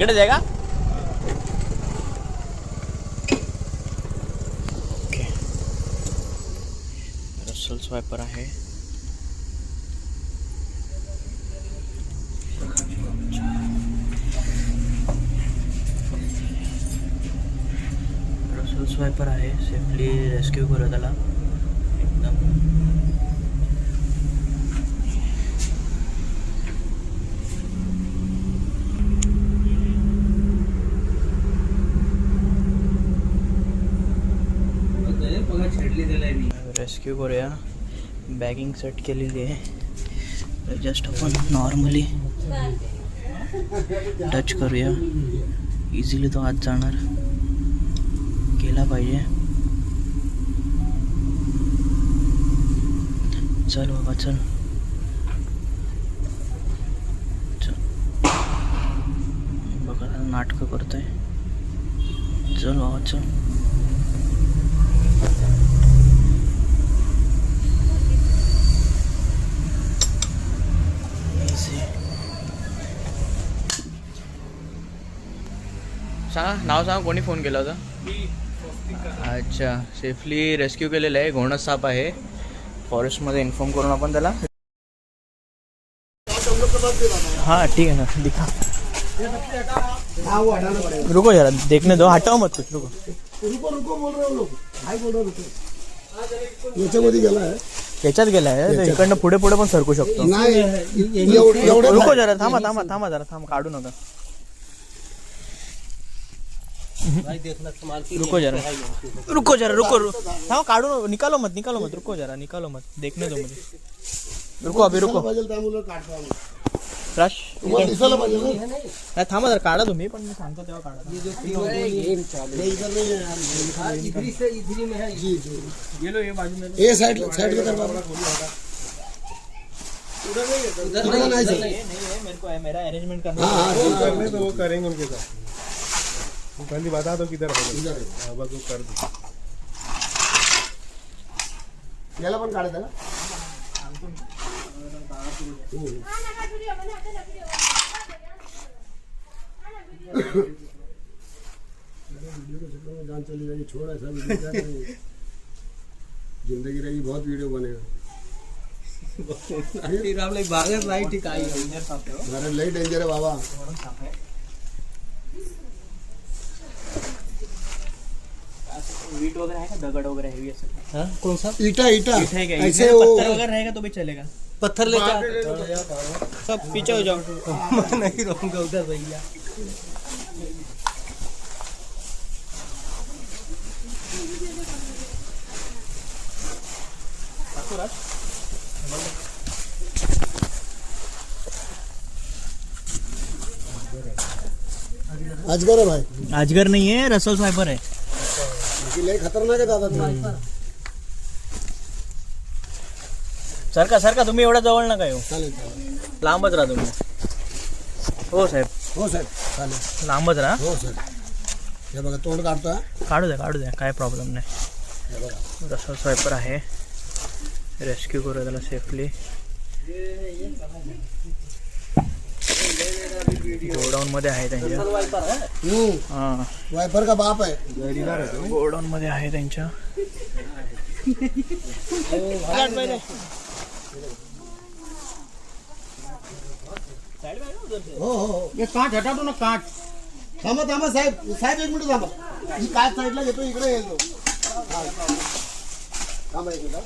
इकडे जाय का? ओके, रसल स्वायपर आहे. रसल स्वायपर आहे. सेफली रेस्क्यू करूया त्याला एकदम. रेस्क्यू करूया. बॅगिंग सेट केलेली आहे. जस्ट आपण नॉर्मली टच करूया. इझिली तो आत जाणार, केला पाहिजे. चल बाबा चल चल. बघा नाटकं करतोय. चल बाबा चल. सांगा नाव सांगा, कोणी फोन केला होता? अच्छा, सेफली रेस्क्यू केलेलं आहे. घोणस साप आहे. फॉरेस्टमध्ये इन्फॉर्म करून आपण त्याला. हाँ ठीक है ना, दिखा. रुको जरा देखने दो, हटाओ मत कुछ. रुको रुको बोल रहे हो लोग. हाय बोल रहे हो. याच्यामध्ये गेला आहे. याच्यात गेला आहे. इकडनं पुढे पुढे पण सरकू शकतो. नाही रुको जरा, थांबा थांबा थांबा जरा थांबा, काढू नका. रुको जरा रुको जरा रुको. हाँ काढू, निकालो मत रुको जरा, निकालो मत, देखने दो मुझे. रुको अभी रुको. फ्लॅश नाही, थांबा जरा, काढा तुम्ही, पण मी सांगतो तेव्हा काढा. ये साइड के तरफ नहीं है, मेरे को है, मेरा अरेंजमेंट करना है. तो वो करेंगे उनके साथ. पहले बता दो किधर है. बस वो कर दो. याला पण काढायचं ना. जान चली जाएगी. छोड़ ऐसा वीडियो नहीं. जिंदगी रहेगी, बहुत वीडियो बनेगा. अरे लई डेंजर है बाबा. वीट वगैरह है क्या? दगड़ वगैरह है ऐसे? हाँ कौन सा? ईटा है क्या? ऐसे पत्थर वगैरह रहेगा तो भी चलेगा. पत्थर ले सब पीछे हो जाओ. मैं नहीं रहूंगा उधर भैया. अजगर है भाई. अजगर नहीं है, रसल स्वायपर है. लई खतरनाक आहे दादा. सरका तुम्ही एवढा जवळ नका येऊ. चालेल चालेल. लांबच राहा तुम्ही. हो साहेब, हो साहेब चालेल. लांबच राहा. हो सर. हे बघा तोंड काढतो. काढू द्या, काय प्रॉब्लेम नाही. रसल स्वायपर आहे. रेस्क्यू करूया त्याला सेफली. गोडाऊन मध्ये आहे त्यांच्या. हां, वायपर का बाप आहे. गोडाऊन मध्ये आहे त्यांच्या. हो हो. ये काच हटातो ना, काच. थांबा साहेब, एक मिनिट थांबा. ही काच साईडला घेतो, इकडे येतो. थांबा एक मिनिट.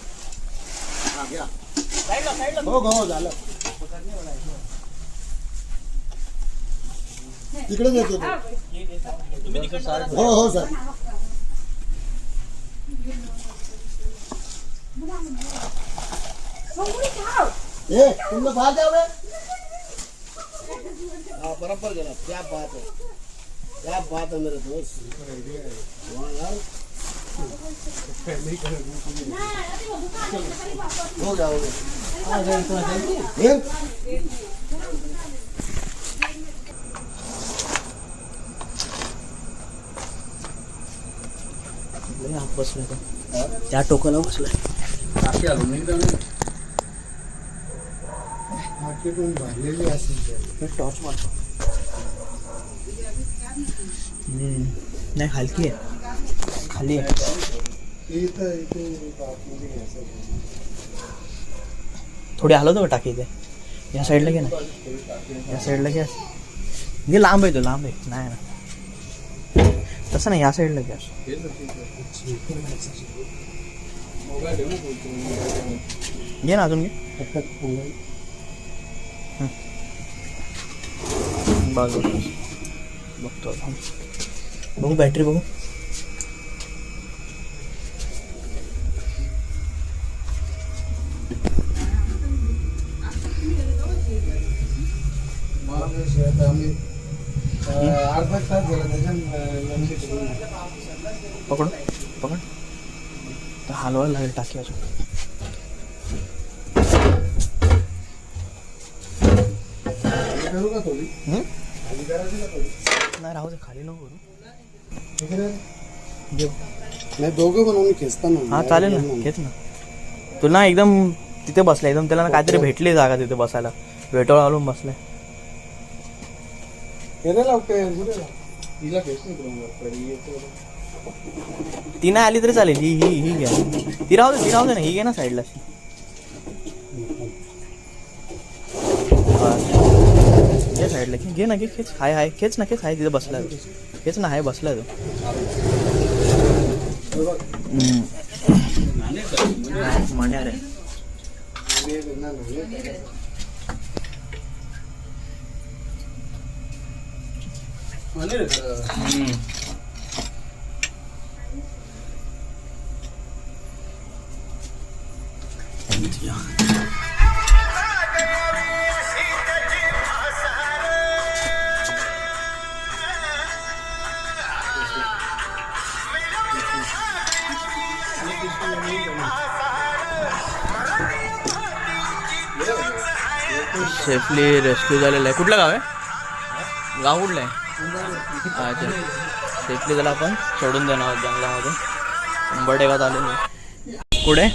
हा घ्या. हो झालं. तिकडे येतो तो. हो सर. ए तुम लोग बाहर जाओगे. हाँ बराबर जनाब. क्या बात है मेरे दोस्त. हो जाओगे. बसलाय तो, त्या टोकाला बसलाय. मार्केटून बांधलेली असेल. टॉर्च मारतो. नाही हलकी आहे, खाली आहे. थोडी हलवतो का टाकी इथे? या साईडला घे ना, या साईडला घे. घे, लांब आहे तो, लांब आहे. नाही ना तसं नाही, या साईडला घ्या. घे ना, अजून घे. बघ बघतो, बघू बॅटरी बघू. अर्धा तास झाला पकड पकड, तर हलवायला लागेल टाकी अजून. करू का थोडी? खाली करायची का थोडी? नाही राहू दे, खाली नको करू. घेऊ नाही, दोघं पण आम्ही खेचताना. हा चालेल ना, घेत ना. तुला ना एकदम तिथे बसलाय, एकदम त्याला ना काहीतरी भेटली जागा तिथे बसायला, वेटोळ घालून बसलाय. ती नाही आली तरी चालेल, ही ही ही घ्या. ती राहू दे, ती राहू दे ना, ही घे ना साईडला. घे साईडला, घे ना, घे, खेच. हाय हाय, खेच ना, खेच. हाय तिथे बसलाय, खेच ना, हाय बसलाय तो. मांड्या रे. सेफली रेस्क्यू झालेला आहे. कुठलं गाव आहे? गाव कुठलं आहे? अच्छा, सेफली त्याला आपण सोडून देणार आहोत जंगलामध्ये. उंबरठेगावात आलेलो आहे. कुठे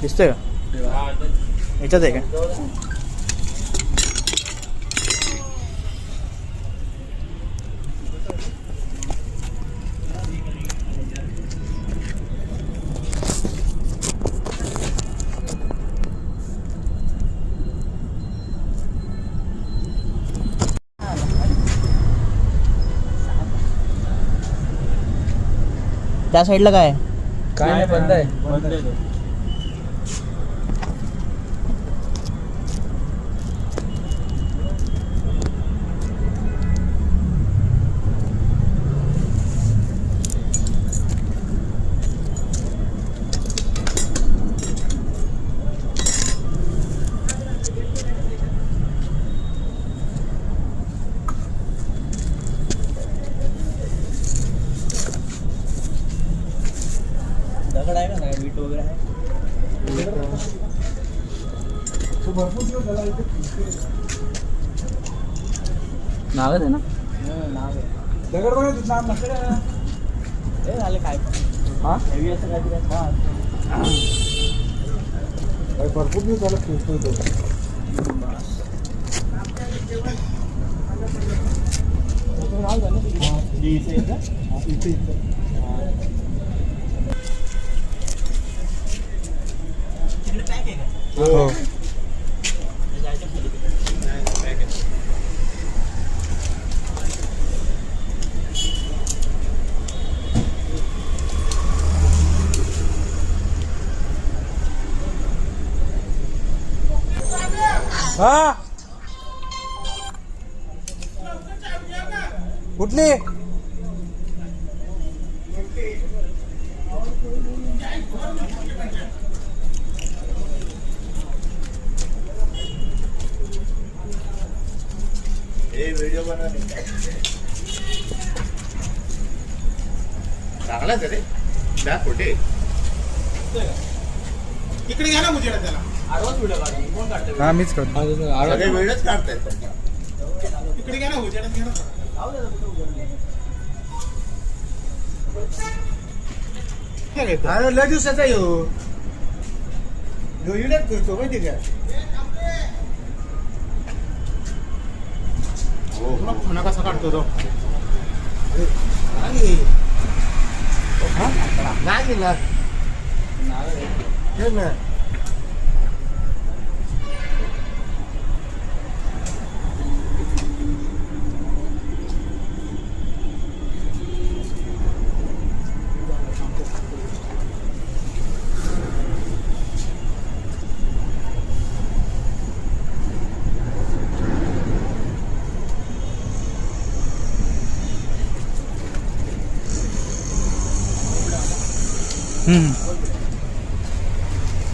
दिसतोय का? ह्याच्यात आहे का? त्या साईडला काय आहे? काय नाही, बंद आहे. बंद आहे. दगड आहे का नाही? वीट वगैरे आहे? भरपूर दिवस झाला इथे. नावच आहे ना? नाव आहे. दगड बघा, नाव नसतं. हे झालं काय? हा, हेवी असं काहीतरी. हां, भरपूर दिवस झाला खेळतोय तो. नाव झालं इथे इथे इथे हो. हा, कुठली? व्हिडिओ बनवणे चांगलाच आहे रे. त्या कुठे इकडे घ्या ना मुजेला त्याला. आडवाच व्हिडिओ काढतो. कोण काढतो? हा, मीच करतो. सगळे व्हिडिओच काढतायत. इकडे घ्या ना, उजेडात घ्या ना. अरे लय दिवसाचा येऊ करतो माहिती का? पुन्हा खाना कसा काढतो तो नाही गेला हे ना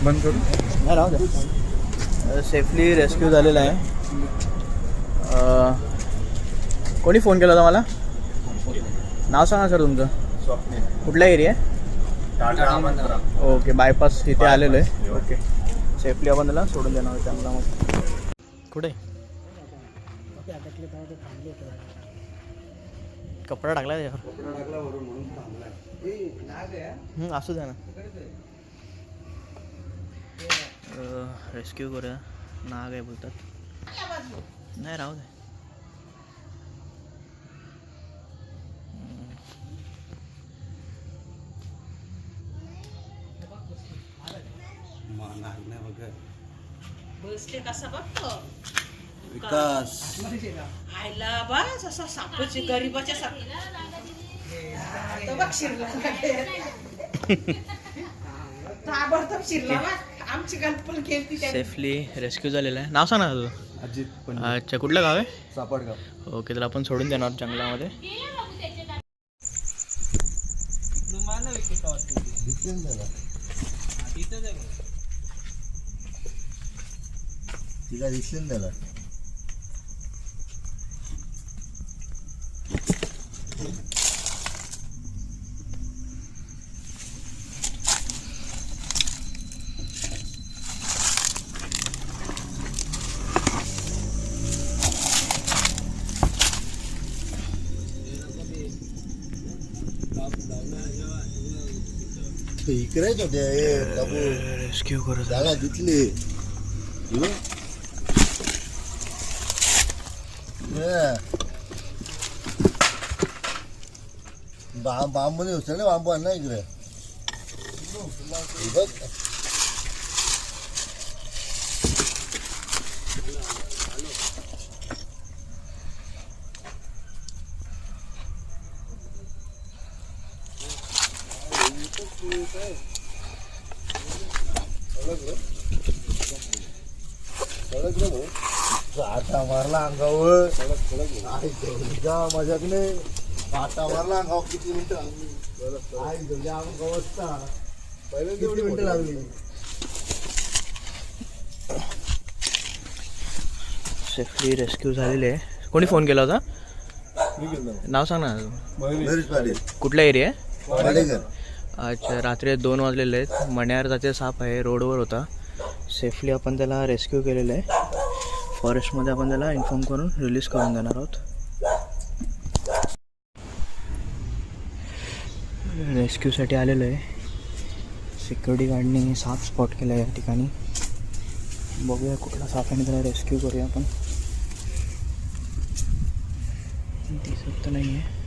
बंद करू नाही राहू द्या. सेफली रेस्क्यू झालेला आहे. कोणी फोन केला होता मला? नाव सांगा सर तुमचं. कुठला एरिया आहे? ओके, बायपास इथे आलेलो आहे. ओके, सेफली आपण त्याला सोडून देणार आहोत जंगलामध्ये. कुठे कपडा टाकला त्याच्यावर? असू द्या ना. रेस्क्यू करूया. नाग आहे बोलतात. नाही राहू दे. बसले कसा बघतो विकास आयला बस असा सापची गरीबाच्या बघ शिरला ताबडतोब शिरला बघ. आमची गणपण केली सेफली रेस्क्यू झालेला आहे. नाव सांग ना तुझं. अजित अच्छा, कुठलं गाव आहे? सापडगाव. ओके, त्याला आपण सोडून देणार जंगलामध्ये. तिला दिसले त्याला इकडेच होते बाबू रेस्क्यू करू. जागा दिसली बांबूने उचलले बांबू आण ना इकडे बघ. आटा मारला अंगावर मजाक नाही. आटा मारला अंगावर. किती मिनिटं अवस्था किती मिनिटं लागली. सेफली रेस्क्यू झालेले आहे. कोणी फोन केला होता? नाव सांग ना. कुठला एरिया आहे? अच्छा, रात्री 2 वाजलेले आहेत. मण्यार जाते साप आहे, रोडवर होता. सेफली आपण त्याला रेस्क्यू केलेलं आहे. फॉरेस्टमध्ये आपण त्याला इन्फॉर्म करून रिलीज करून देणार आहोत. रेस्क्यूसाठी आलेलो आहे. सिक्युरिटी गार्डने साप स्पॉट केला आहे या ठिकाणी. बघूया कुठला साप आहे, त्याला रेस्क्यू करूया आपण. दिसत तर नाही आहे.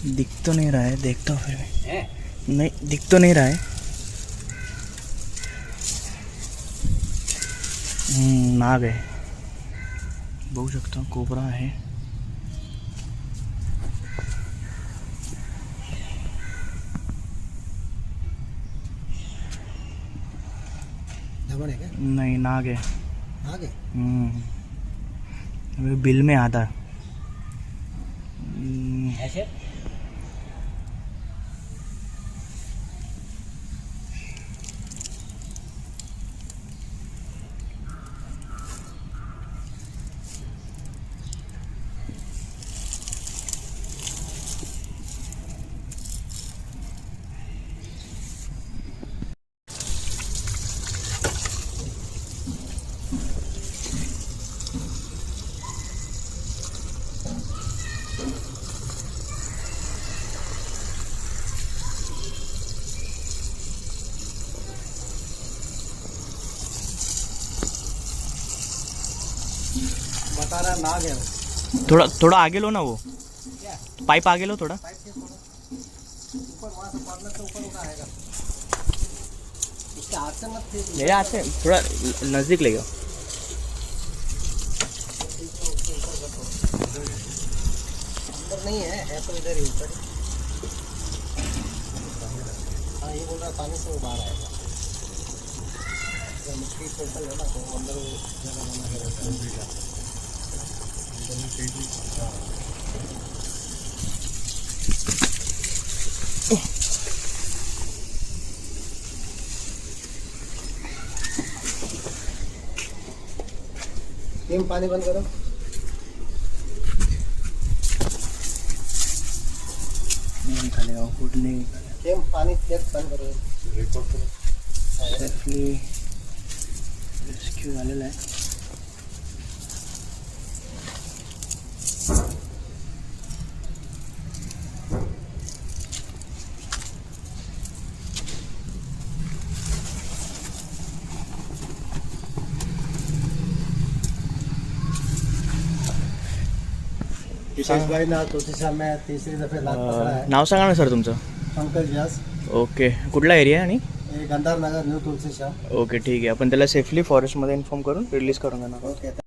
दिख तो नहीं रहा है, देखता हूँ फिर. नहीं दिख तो नहीं रहा है. नाग आहे, बघू शकता. कोबरा आहे. नहीं, नाग है. अभी बिल में आता. बता रहा नाग है वो। थोड़ा थोड़ा आगे लो ना वो पाइप आगे लो थोड़ा पाइप के थोड़ा ऊपर वहाँ से पड़ने से ऊपर उठा आएगा। इसके हाथ से मत खींच। ले आते थोड़ा नज़दीक ले गया अंदर नहीं है तो इधर ही ऊपर। हाँ ये बोल रहा पानी से वो बाहर आएगा। अगर मिट्टी टोटल है ना तो अंदर वो जगह बना के रहता है। टीम पानी बंद करो। टीम पानी बंद करो। सेफली रेस्क्यू झालेला आहे विशेष भाई ना तुळशीच्या में तीसरी दफे लाख पकड़ा है। नाव सांगा ना सर तुमचं पंकज व्यास, ओके कुठला एरिया आहे आणि ये गंधार नगर न्यू तुलसी शाह। ओके ठीक आहे आपण त्याला सेफली फॉरेस्टमध्ये इन्फॉर्म करून रिलीज करून देणार ओके।